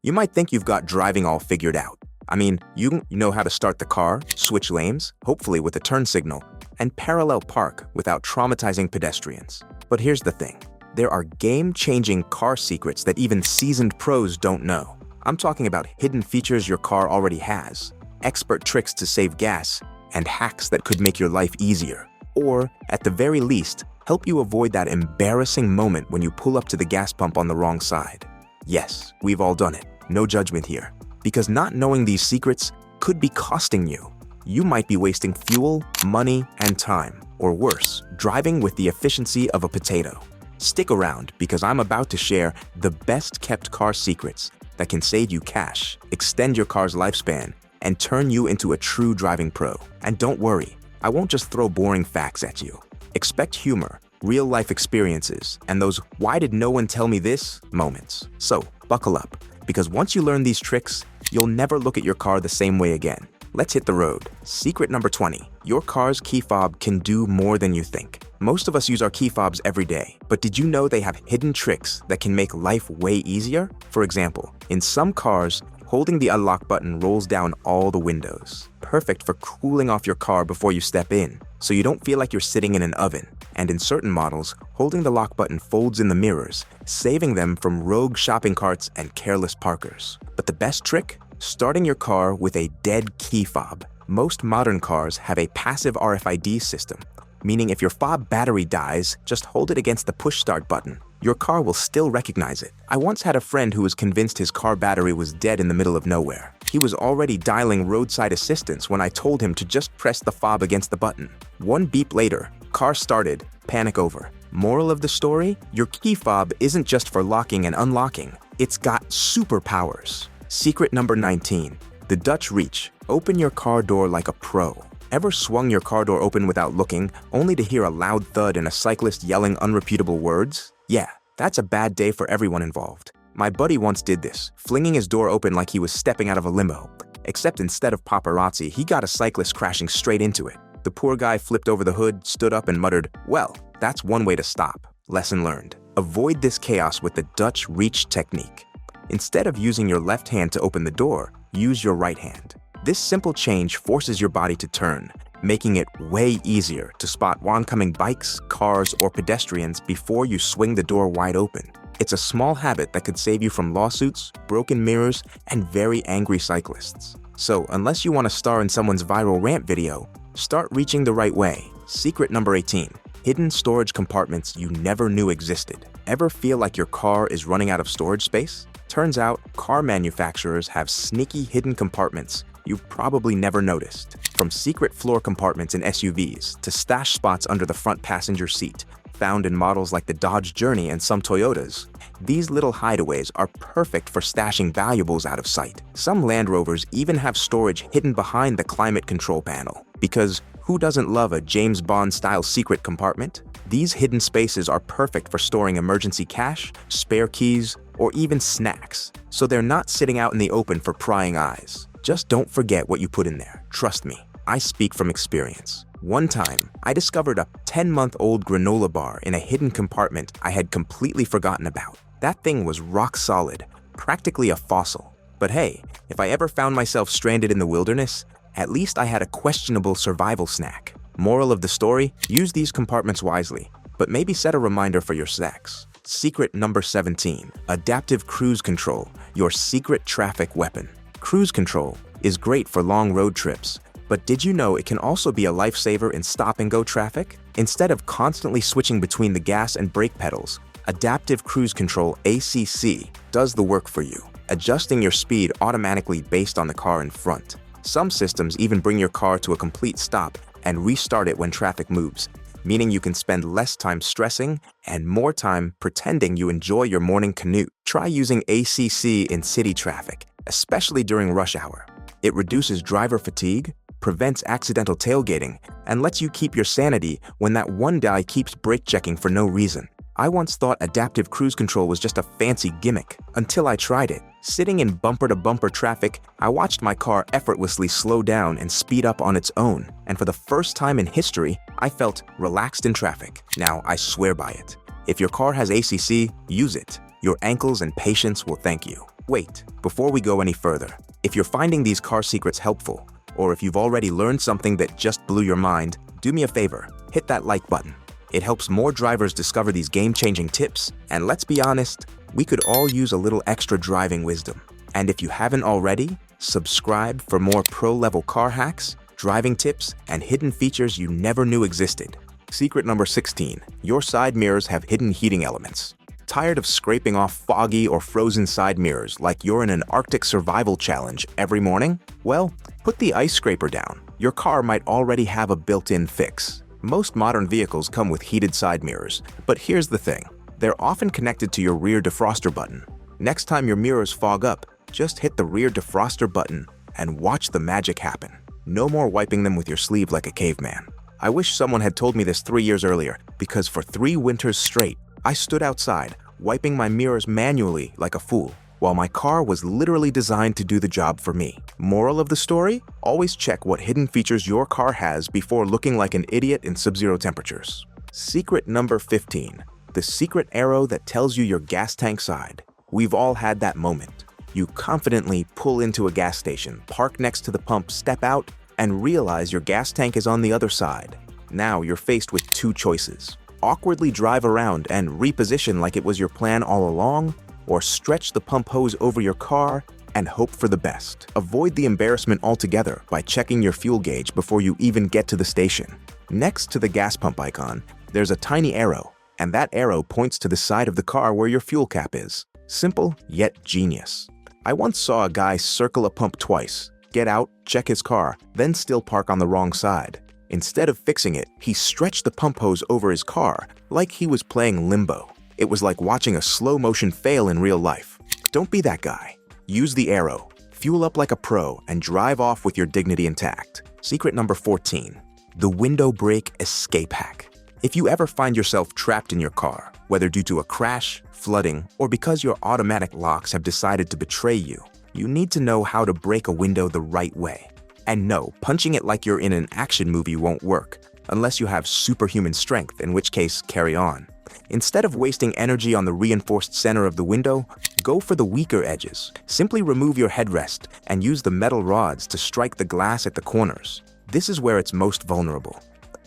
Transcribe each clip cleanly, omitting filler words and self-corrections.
You might think you've got driving all figured out. I mean, you know how to start the car, switch lanes, hopefully with a turn signal, and parallel park without traumatizing pedestrians. But here's the thing. There are game-changing car secrets that even seasoned pros don't know. I'm talking about hidden features your car already has, expert tricks to save gas, and hacks that could make your life easier. Or, at the very least, help you avoid that embarrassing moment when you pull up to the gas pump on the wrong side. Yes, we've all done it. No judgment here. Because not knowing these secrets could be costing you. You might be wasting fuel, money, and time. Or worse, driving with the efficiency of a potato. Stick around because I'm about to share the best-kept car secrets that can save you cash, extend your car's lifespan, and turn you into a true driving pro. And don't worry, I won't just throw boring facts at you. Expect humor, real-life experiences, and those "why did no one tell me this" moments. So, buckle up, because once you learn these tricks, you'll never look at your car the same way again. Let's hit the road. Secret number 20. Your car's key fob can do more than you think. Most of us use our key fobs every day, but did you know they have hidden tricks that can make life way easier? For example, in some cars, holding the unlock button rolls down all the windows. Perfect for cooling off your car before you step in, so you don't feel like you're sitting in an oven. And in certain models, holding the lock button folds in the mirrors, saving them from rogue shopping carts and careless parkers. But the best trick? Starting your car with a dead key fob. Most modern cars have a passive RFID system, meaning if your fob battery dies, just hold it against the push start button. Your car will still recognize it. I once had a friend who was convinced his car battery was dead in the middle of nowhere. He was already dialing roadside assistance when I told him to just press the fob against the button. One beep later, car started, panic over. Moral of the story? Your key fob isn't just for locking and unlocking. It's got superpowers. Secret number 19. The Dutch Reach. Open your car door like a pro. Ever swung your car door open without looking, only to hear a loud thud and a cyclist yelling unrepeatable words? Yeah, that's a bad day for everyone involved. My buddy once did this, flinging his door open like he was stepping out of a limo. Except instead of paparazzi, he got a cyclist crashing straight into it. The poor guy flipped over the hood, stood up, and muttered, "Well, that's one way to stop." Lesson learned. Avoid this chaos with the Dutch Reach technique. Instead of using your left hand to open the door, use your right hand. This simple change forces your body to turn, making it way easier to spot oncoming bikes, cars, or pedestrians before you swing the door wide open. It's a small habit that could save you from lawsuits, broken mirrors, and very angry cyclists. So, unless you want to star in someone's viral rant video, start reaching the right way. Secret number 18. Hidden storage compartments you never knew existed. Ever feel like your car is running out of storage space? Turns out, car manufacturers have sneaky hidden compartments you've probably never noticed. From secret floor compartments in SUVs to stash spots under the front passenger seat, found in models like the Dodge Journey and some Toyotas. These little hideaways are perfect for stashing valuables out of sight. Some Land Rovers even have storage hidden behind the climate control panel. Because who doesn't love a James Bond-style secret compartment? These hidden spaces are perfect for storing emergency cash, spare keys, or even snacks, so they're not sitting out in the open for prying eyes. Just don't forget what you put in there. Trust me, I speak from experience. One time, I discovered a 10-month-old granola bar in a hidden compartment I had completely forgotten about. That thing was rock solid, practically a fossil. But hey, if I ever found myself stranded in the wilderness, at least I had a questionable survival snack. Moral of the story, use these compartments wisely, but maybe set a reminder for your snacks. Secret number 17. Adaptive cruise control, your secret traffic weapon. Cruise control is great for long road trips, but did you know it can also be a lifesaver in stop-and-go traffic? Instead of constantly switching between the gas and brake pedals, Adaptive Cruise Control ACC does the work for you, adjusting your speed automatically based on the car in front. Some systems even bring your car to a complete stop and restart it when traffic moves, meaning you can spend less time stressing and more time pretending you enjoy your morning commute. Try using ACC in city traffic, especially during rush hour. It reduces driver fatigue, prevents accidental tailgating, and lets you keep your sanity when that one guy keeps brake checking for no reason. I once thought adaptive cruise control was just a fancy gimmick, until I tried it. Sitting in bumper-to-bumper traffic, I watched my car effortlessly slow down and speed up on its own, and for the first time in history, I felt relaxed in traffic. Now, I swear by it. If your car has ACC, use it. Your ankles and patience will thank you. Wait, before we go any further, if you're finding these car secrets helpful, or if you've already learned something that just blew your mind, do me a favor, hit that like button. It helps more drivers discover these game-changing tips, and let's be honest, we could all use a little extra driving wisdom. And if you haven't already, subscribe for more pro-level car hacks, driving tips, and hidden features you never knew existed. Secret number 16, your side mirrors have hidden heating elements. Tired of scraping off foggy or frozen side mirrors like you're in an Arctic survival challenge every morning? Well, put the ice scraper down. Your car might already have a built-in fix. Most modern vehicles come with heated side mirrors, but here's the thing. They're often connected to your rear defroster button. Next time your mirrors fog up, just hit the rear defroster button and watch the magic happen. No more wiping them with your sleeve like a caveman. I wish someone had told me this 3 years earlier, because for 3 winters straight, I stood outside, wiping my mirrors manually like a fool, while my car was literally designed to do the job for me. Moral of the story? Always check what hidden features your car has before looking like an idiot in sub-zero temperatures. Secret number 15. The secret arrow that tells you your gas tank side. We've all had that moment. You confidently pull into a gas station, park next to the pump, step out, and realize your gas tank is on the other side. Now you're faced with 2 choices. Awkwardly drive around and reposition like it was your plan all along, or stretch the pump hose over your car and hope for the best. Avoid the embarrassment altogether by checking your fuel gauge before you even get to the station. Next to the gas pump icon, there's a tiny arrow, and that arrow points to the side of the car where your fuel cap is. Simple, yet genius. I once saw a guy circle a pump twice, get out, check his car, then still park on the wrong side. Instead of fixing it, he stretched the pump hose over his car like he was playing limbo. It was like watching a slow-motion fail in real life. Don't be that guy. Use the arrow, fuel up like a pro, and drive off with your dignity intact. Secret number 14. The window brake escape hack. If you ever find yourself trapped in your car, whether due to a crash, flooding, or because your automatic locks have decided to betray you, you need to know how to break a window the right way. And no, punching it like you're in an action movie won't work, unless you have superhuman strength, in which case, carry on. Instead of wasting energy on the reinforced center of the window, go for the weaker edges. Simply remove your headrest and use the metal rods to strike the glass at the corners. This is where it's most vulnerable.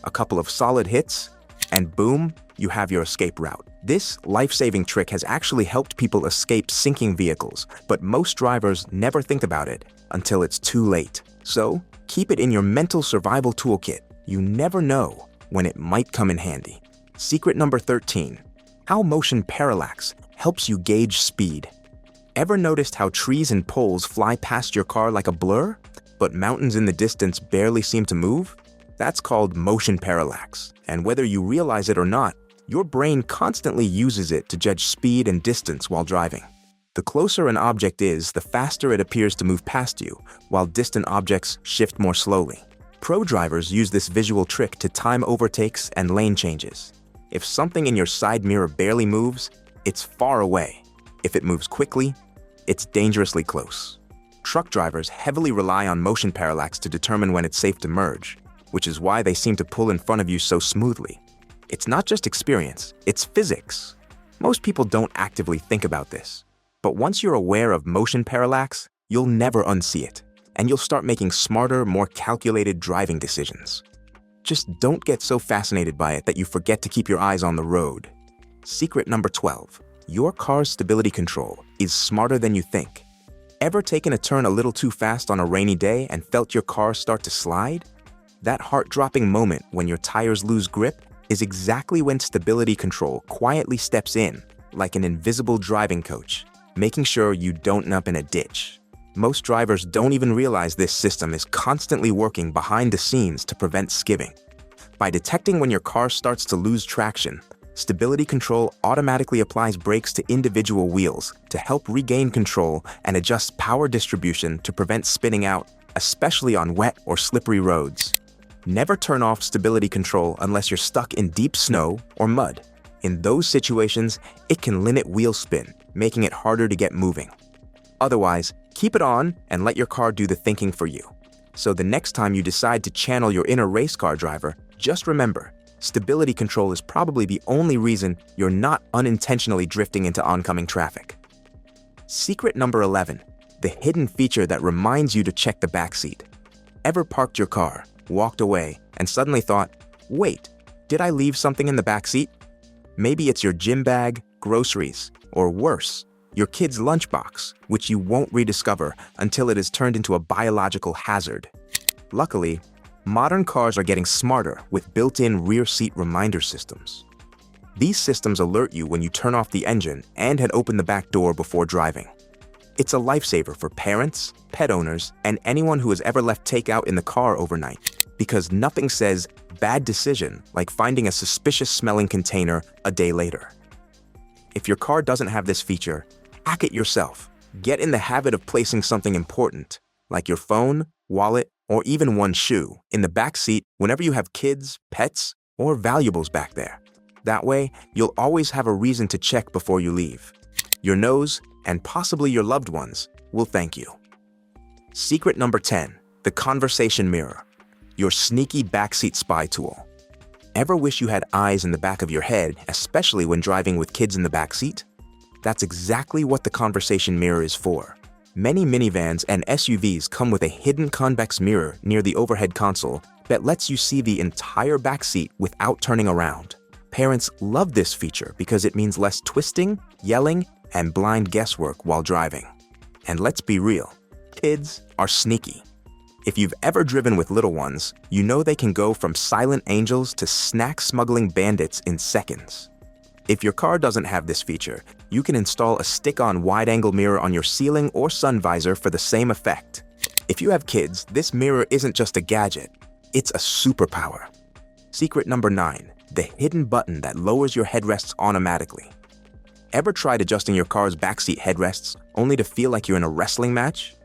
A couple of solid hits, and boom, you have your escape route. This life-saving trick has actually helped people escape sinking vehicles, but most drivers never think about it until it's too late. So, keep it in your mental survival toolkit. You never know when it might come in handy. Secret number 13. How motion parallax helps you gauge speed. Ever noticed how trees and poles fly past your car like a blur, but mountains in the distance barely seem to move? That's called motion parallax, and whether you realize it or not, your brain constantly uses it to judge speed and distance while driving. The closer an object is, the faster it appears to move past you, while distant objects shift more slowly. Pro drivers use this visual trick to time overtakes and lane changes. If something in your side mirror barely moves, it's far away. If it moves quickly, it's dangerously close. Truck drivers heavily rely on motion parallax to determine when it's safe to merge, which is why they seem to pull in front of you so smoothly. It's not just experience, it's physics. Most people don't actively think about this. But once you're aware of motion parallax, you'll never unsee it, and you'll start making smarter, more calculated driving decisions. Just don't get so fascinated by it that you forget to keep your eyes on the road. Secret number 12. Your car's stability control is smarter than you think. Ever taken a turn a little too fast on a rainy day and felt your car start to slide? That heart-dropping moment when your tires lose grip is exactly when stability control quietly steps in, like an invisible driving coach, making sure you don't end up in a ditch. Most drivers don't even realize this system is constantly working behind the scenes to prevent skidding. By detecting when your car starts to lose traction, stability control automatically applies brakes to individual wheels to help regain control and adjust power distribution to prevent spinning out, especially on wet or slippery roads. Never turn off stability control unless you're stuck in deep snow or mud. In those situations, it can limit wheel spin, making it harder to get moving. Otherwise, keep it on and let your car do the thinking for you. So the next time you decide to channel your inner race car driver, just remember, stability control is probably the only reason you're not unintentionally drifting into oncoming traffic. Secret number 11, the hidden feature that reminds you to check the backseat. Ever parked your car, walked away, and suddenly thought, wait, did I leave something in the backseat? Maybe it's your gym bag, groceries, or worse, your kid's lunchbox, which you won't rediscover until it is turned into a biological hazard. Luckily, modern cars are getting smarter with built-in rear seat reminder systems. These systems alert you when you turn off the engine and had opened the back door before driving. It's a lifesaver for parents, pet owners, and anyone who has ever left takeout in the car overnight, because nothing says bad decision like finding a suspicious-smelling container a day later. If your car doesn't have this feature, hack it yourself. Get in the habit of placing something important, like your phone, wallet, or even one shoe, in the back seat whenever you have kids, pets, or valuables back there. That way, you'll always have a reason to check before you leave. Your nose, and possibly your loved ones, will thank you. Secret number 10, the conversation mirror, your sneaky backseat spy tool. Ever wish you had eyes in the back of your head, especially when driving with kids in the backseat? That's exactly what the conversation mirror is for. Many minivans and SUVs come with a hidden convex mirror near the overhead console that lets you see the entire backseat without turning around. Parents love this feature because it means less twisting, yelling, and blind guesswork while driving. And let's be real, kids are sneaky. If you've ever driven with little ones, you know they can go from silent angels to snack-smuggling bandits in seconds. If your car doesn't have this feature, you can install a stick-on wide-angle mirror on your ceiling or sun visor for the same effect. If you have kids, this mirror isn't just a gadget, it's a superpower. Secret number 9, the hidden button that lowers your headrests automatically. Ever tried adjusting your car's backseat headrests only to feel like you're in a wrestling match?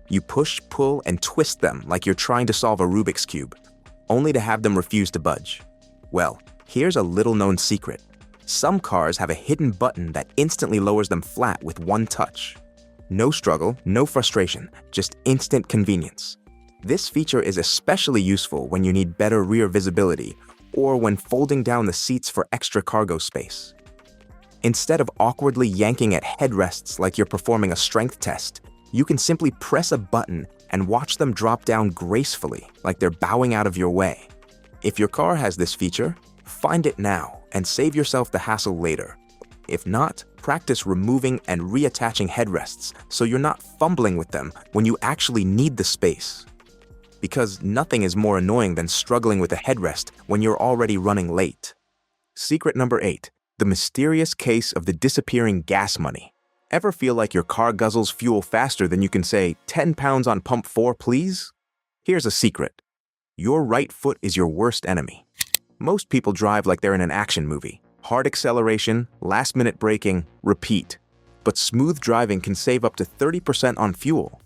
You push, pull, and twist them like you're trying to solve a Rubik's Cube, only to have them refuse to budge. Well, here's a little-known secret. Some cars have a hidden button that instantly lowers them flat with one touch. No struggle, no frustration, just instant convenience. This feature is especially useful when you need better rear visibility or when folding down the seats for extra cargo space. Instead of awkwardly yanking at headrests like you're performing a strength test, you can simply press a button and watch them drop down gracefully like they're bowing out of your way. If your car has this feature, find it now and save yourself the hassle later. If not, practice removing and reattaching headrests so you're not fumbling with them when you actually need the space. Because nothing is more annoying than struggling with a headrest when you're already running late. Secret number 8, the mysterious case of the disappearing gas money. Ever feel like your car guzzles fuel faster than you can say, 10 pounds on pump 4, please? Here's a secret. Your right foot is your worst enemy. Most people drive like they're in an action movie. Hard acceleration, last-minute braking, repeat. But smooth driving can save up to 30% on fuel.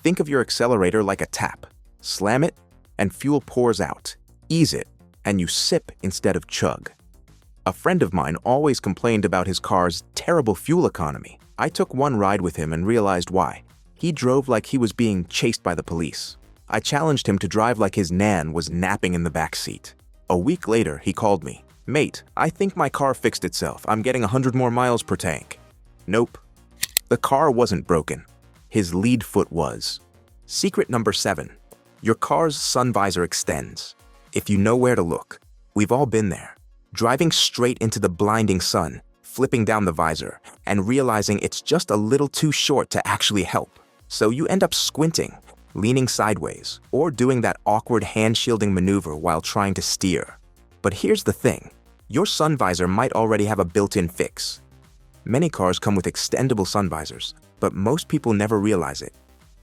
Think of your accelerator like a tap. Slam it, and fuel pours out. Ease it, and you sip instead of chug. A friend of mine always complained about his car's terrible fuel economy. I took one ride with him and realized why. He drove like he was being chased by the police. I challenged him to drive like his nan was napping in the back seat. A week later, he called me. Mate, I think my car fixed itself. I'm getting 100 more miles per tank. Nope. The car wasn't broken. His lead foot was. Secret number 7. Your car's sun visor extends. If you know where to look, we've all been there. Driving straight into the blinding sun, flipping down the visor, and realizing it's just a little too short to actually help. So you end up squinting, leaning sideways, or doing that awkward hand-shielding maneuver while trying to steer. But here's the thing. Your sun visor might already have a built-in fix. Many cars come with extendable sun visors, but most people never realize it.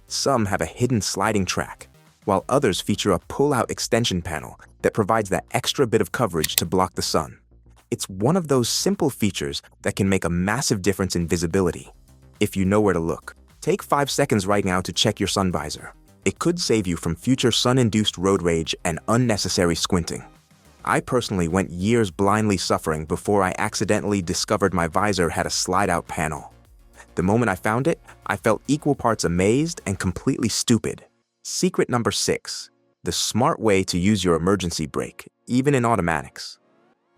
Some have a hidden sliding track, while others feature a pull-out extension panel that provides that extra bit of coverage to block the sun. It's one of those simple features that can make a massive difference in visibility. If you know where to look, take 5 seconds right now to check your sun visor. It could save you from future sun-induced road rage and unnecessary squinting. I personally went years blindly suffering before I accidentally discovered my visor had a slide-out panel. The moment I found it, I felt equal parts amazed and completely stupid. Secret number 6, the smart way to use your emergency brake, even in automatics.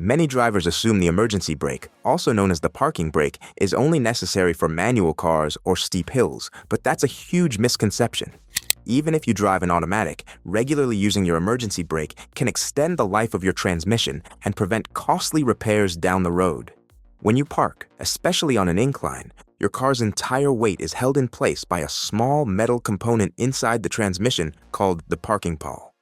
Many drivers assume the emergency brake, also known as the parking brake, is only necessary for manual cars or steep hills, but that's a huge misconception. Even if you drive an automatic, regularly using your emergency brake can extend the life of your transmission and prevent costly repairs down the road. When you park, especially on an incline, your car's entire weight is held in place by a small metal component inside the transmission called the parking pawl.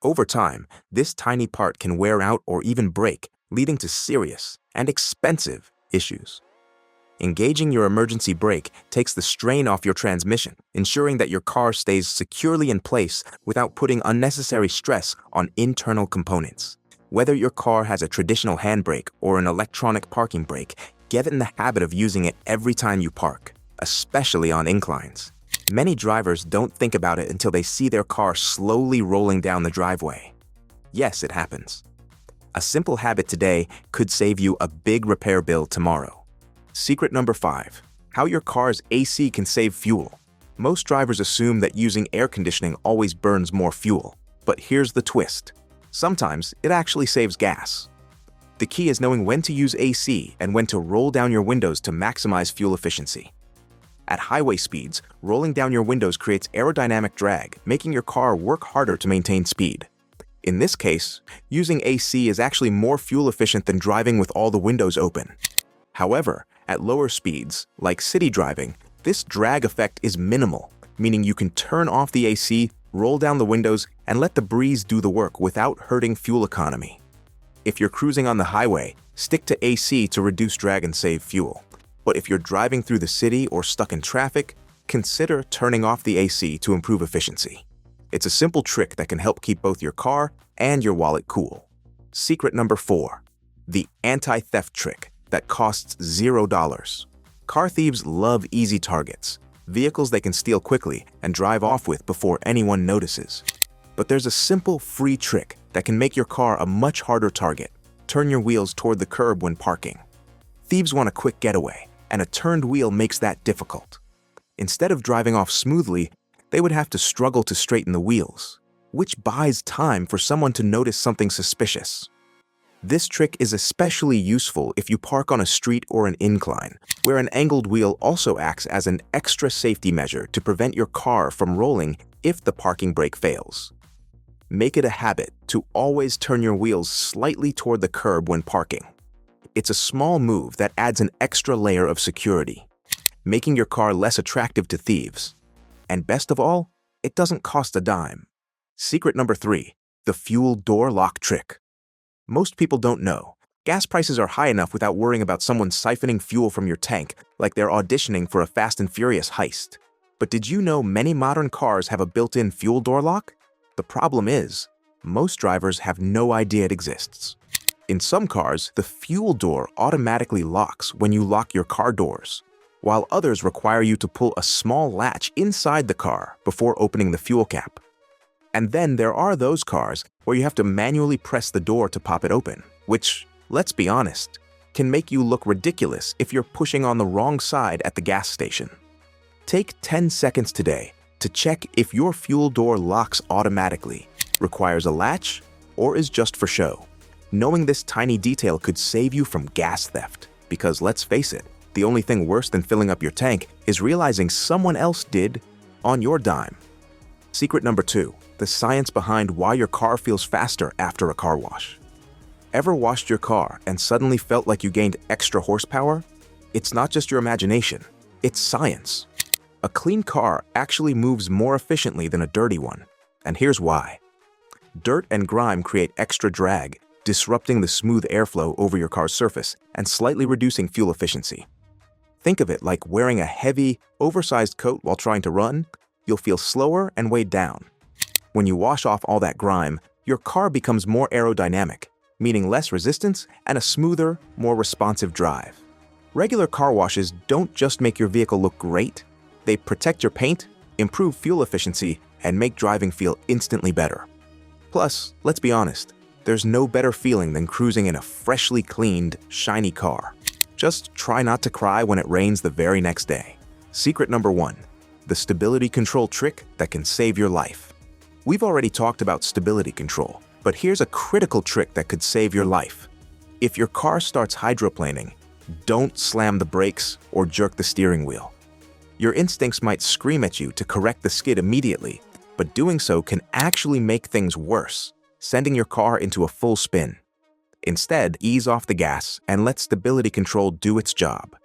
Over time, this tiny part can wear out or even break, leading to serious and expensive issues. Engaging your emergency brake takes the strain off your transmission, ensuring that your car stays securely in place without putting unnecessary stress on internal components. Whether your car has a traditional handbrake or an electronic parking brake, get in the habit of using it every time you park, especially on inclines. Many drivers don't think about it until they see their car slowly rolling down the driveway. Yes, it happens. A simple habit today could save you a big repair bill tomorrow. Secret number 5. How your car's AC can save fuel. Most drivers assume that using air conditioning always burns more fuel, but here's the twist. Sometimes it actually saves gas. The key is knowing when to use AC and when to roll down your windows to maximize fuel efficiency. At highway speeds, rolling down your windows creates aerodynamic drag, making your car work harder to maintain speed. In this case, using AC is actually more fuel efficient than driving with all the windows open. However, at lower speeds, like city driving, this drag effect is minimal, meaning you can turn off the AC, roll down the windows, and let the breeze do the work without hurting fuel economy. If you're cruising on the highway, stick to AC to reduce drag and save fuel. But if you're driving through the city or stuck in traffic, consider turning off the AC to improve efficiency. It's a simple trick that can help keep both your car and your wallet cool. Secret number 4. The anti-theft trick that costs $0. Car thieves love easy targets, vehicles they can steal quickly and drive off with before anyone notices. But there's a simple, free trick that can make your car a much harder target. Turn your wheels toward the curb when parking. Thieves want a quick getaway, and a turned wheel makes that difficult. Instead of driving off smoothly, they would have to struggle to straighten the wheels, which buys time for someone to notice something suspicious. This trick is especially useful if you park on a street or an incline, where an angled wheel also acts as an extra safety measure to prevent your car from rolling if the parking brake fails. Make it a habit to always turn your wheels slightly toward the curb when parking. It's a small move that adds an extra layer of security, making your car less attractive to thieves. And best of all, it doesn't cost a dime. Secret number 3. The fuel door lock trick. Most people don't know. Gas prices are high enough without worrying about someone siphoning fuel from your tank like they're auditioning for a Fast and Furious heist. But did you know many modern cars have a built-in fuel door lock? The problem is, most drivers have no idea it exists. In some cars, the fuel door automatically locks when you lock your car doors, while others require you to pull a small latch inside the car before opening the fuel cap. And then there are those cars where you have to manually press the door to pop it open, which, let's be honest, can make you look ridiculous if you're pushing on the wrong side at the gas station. Take 10 seconds today to check if your fuel door locks automatically, requires a latch, or is just for show. Knowing this tiny detail could save you from gas theft, because let's face it, the only thing worse than filling up your tank is realizing someone else did on your dime. Secret number 2. The science behind why your car feels faster after a car wash. Ever washed your car and suddenly felt like you gained extra horsepower? It's not just your imagination, it's science. A clean car actually moves more efficiently than a dirty one, and here's why. Dirt and grime create extra drag, disrupting the smooth airflow over your car's surface and slightly reducing fuel efficiency. Think of it like wearing a heavy, oversized coat while trying to run. You'll feel slower and weighed down. When you wash off all that grime, your car becomes more aerodynamic, meaning less resistance and a smoother, more responsive drive. Regular car washes don't just make your vehicle look great, they protect your paint, improve fuel efficiency, and make driving feel instantly better. Plus, let's be honest, there's no better feeling than cruising in a freshly cleaned, shiny car. Just try not to cry when it rains the very next day. Secret number 1. The stability control trick that can save your life. We've already talked about stability control, but here's a critical trick that could save your life. If your car starts hydroplaning, don't slam the brakes or jerk the steering wheel. Your instincts might scream at you to correct the skid immediately, but doing so can actually make things worse, sending your car into a full spin. Instead, ease off the gas and let stability control do its job.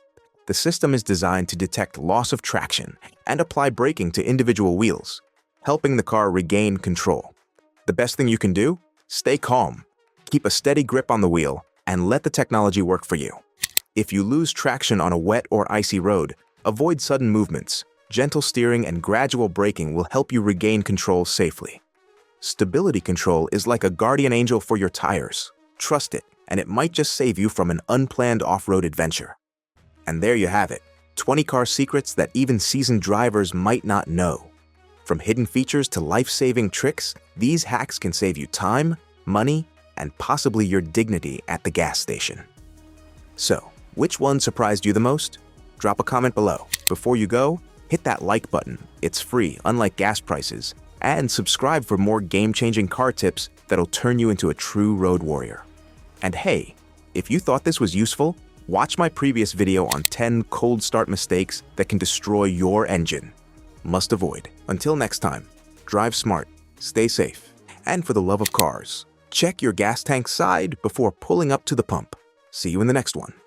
The system is designed to detect loss of traction and apply braking to individual wheels, helping the car regain control. The best thing you can do? Stay calm, keep a steady grip on the wheel, and let the technology work for you. If you lose traction on a wet or icy road, avoid sudden movements. Gentle steering and gradual braking will help you regain control safely. Stability control is like a guardian angel for your tires. Trust it, and it might just save you from an unplanned off-road adventure. And there you have it, 20 car secrets that even seasoned drivers might not know. From hidden features to life-saving tricks, these hacks can save you time, money, and possibly your dignity at the gas station. So, which one surprised you the most? Drop a comment below. Before you go, hit that like button. It's free, unlike gas prices. And subscribe for more game-changing car tips that'll turn you into a true road warrior. And hey, if you thought this was useful, watch my previous video on 10 cold start mistakes that can destroy your engine. Must avoid. Until next time, drive smart, stay safe, and for the love of cars, check your gas tank side before pulling up to the pump. See you in the next one.